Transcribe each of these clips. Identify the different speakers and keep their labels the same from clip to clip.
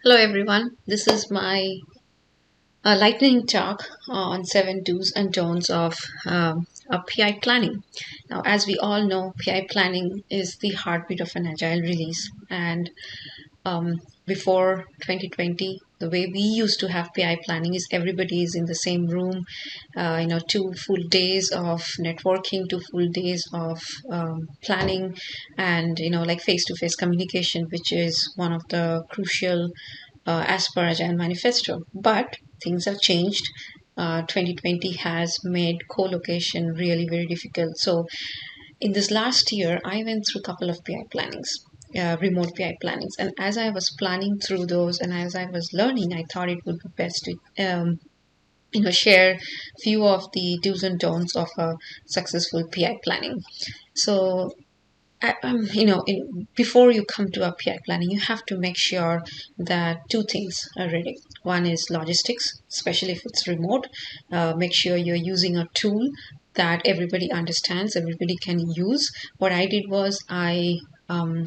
Speaker 1: Hello everyone, this is my lightning talk on 7 do's and don'ts of PI planning. Now, as we all know, PI planning is the heartbeat of an agile release. And before 2020, the way we used to have PI planning is everybody is in the same room, 2 full days of networking, 2 full days of planning, and like face-to-face communication, which is one of the crucial as per agile manifesto. But things have changed. 2020 has made co-location really very difficult. So in this last year, I went through a couple of PI plannings, remote PI plannings, and as I was planning through those and as I was learning, I thought it would be best to share few of the do's and don'ts of a successful PI planning. So before you come to a PI planning, you have to make sure that two things are ready. One is logistics, especially if it's remote. Make sure you're using a tool that everybody understands, everybody can use. What I did was I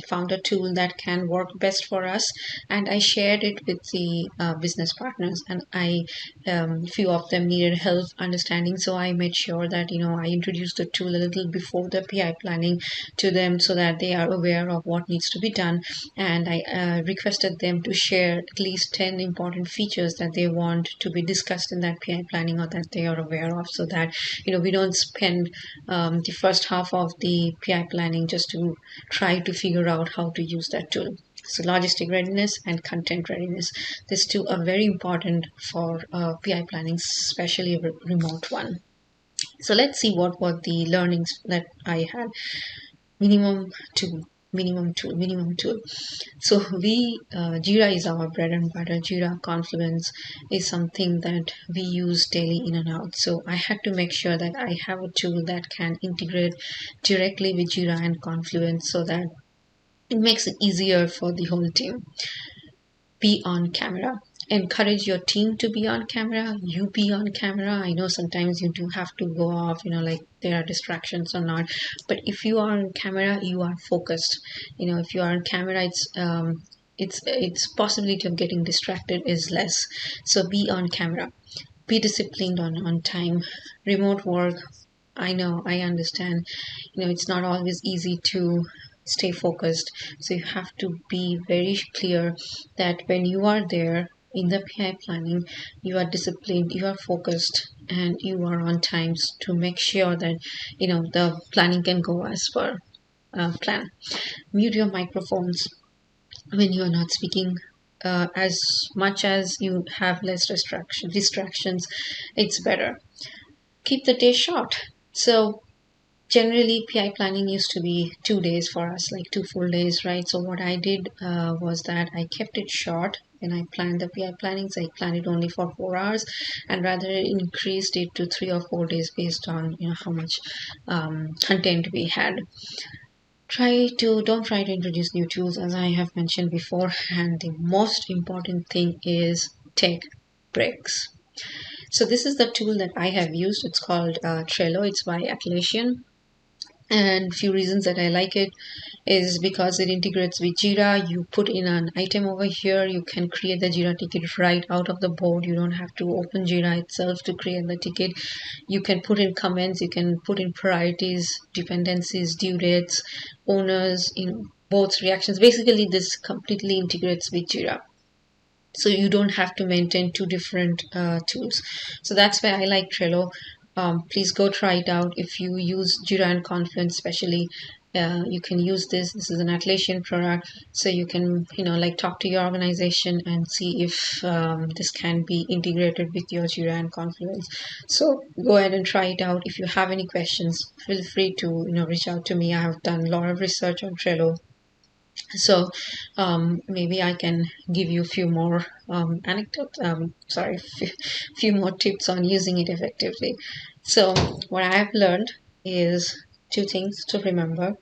Speaker 1: found a tool that can work best for us, and I shared it with the business partners. And few of them needed help understanding, so I made sure that I introduced the tool a little before the PI planning to them so that they are aware of what needs to be done. And I requested them to share at least 10 important features that they want to be discussed in that PI planning or that they are aware of, so that we don't spend the first half of the PI planning just to try to figure out how to use that tool. So logistic readiness and content readiness. These two are very important for PI planning, especially a remote one. So let's see what were the learnings that I had. Minimum tool, minimum tool. So Jira is our bread and butter. Jira Confluence is something that we use daily in and out. So I had to make sure that I have a tool that can integrate directly with Jira and Confluence so that it makes it easier for the whole team. Be on camera. Encourage your team to be on camera. You be on camera. I know sometimes you do have to go off, like there are distractions or not. But if you are on camera, you are focused. If you are on camera, it's possibility of getting distracted is less. So be on camera. Be disciplined on time. Remote work, I know, I understand. It's not always easy to stay focused. So you have to be very clear that when you are there in the PI planning, you are disciplined, you are focused, and you are on times to make sure that the planning can go as per plan. Mute your microphones when you are not speaking. As much as you have less distractions, it's better. Keep the day short. So generally, PI planning used to be 2 days for us, like 2 full days, right? So what I did was that I kept it short when I planned the PI plannings. I planned it only for 4 hours, and rather increased it to 3 or 4 days based on how much content we had. Don't try to introduce new tools, as I have mentioned before. And the most important thing is take breaks. So this is the tool that I have used. It's called Trello. It's by Atlassian. And few reasons that I like it is because it integrates with Jira. You put in an item over here, you can create the Jira ticket right out of the board. You don't have to open Jira itself to create the ticket. You can put in comments, you can put in priorities, dependencies, due dates, owners, both reactions. Basically, this completely integrates with Jira, so you don't have to maintain two different tools. So that's why I like Trello. Please go try it out. If you use Jira and Confluence especially, you can use this is an Atlassian product, so you can like talk to your organization and see if this can be integrated with your Jira and Confluence. So go ahead and try it out. If you have any questions, feel free to reach out to me. I have done a lot of research on Trello, so maybe I can give you a few more anecdotes. Few more tips on using it effectively. So what I have learned is two things to remember.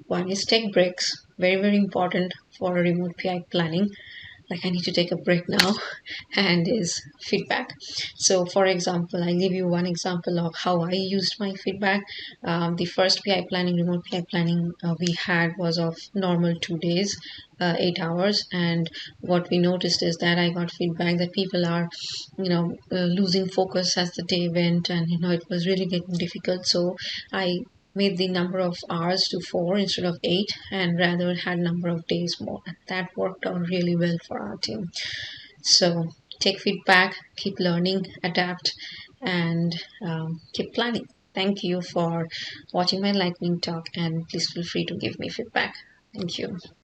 Speaker 1: One is take breaks, very very important for remote PI planning. like I need to take a break now, and is feedback. So, for example, I give you one example of how I used my feedback. The first PI planning, remote PI planning we had was of normal 2 days, 8 hours, and what we noticed is that I got feedback that people are, losing focus as the day went, and it was really getting difficult. So I made the number of hours to 4 instead of 8, and rather had number of days more, and that worked out really well for our team. So take feedback, keep learning, adapt, and keep planning. Thank you for watching my lightning talk, and please feel free to give me feedback. Thank you.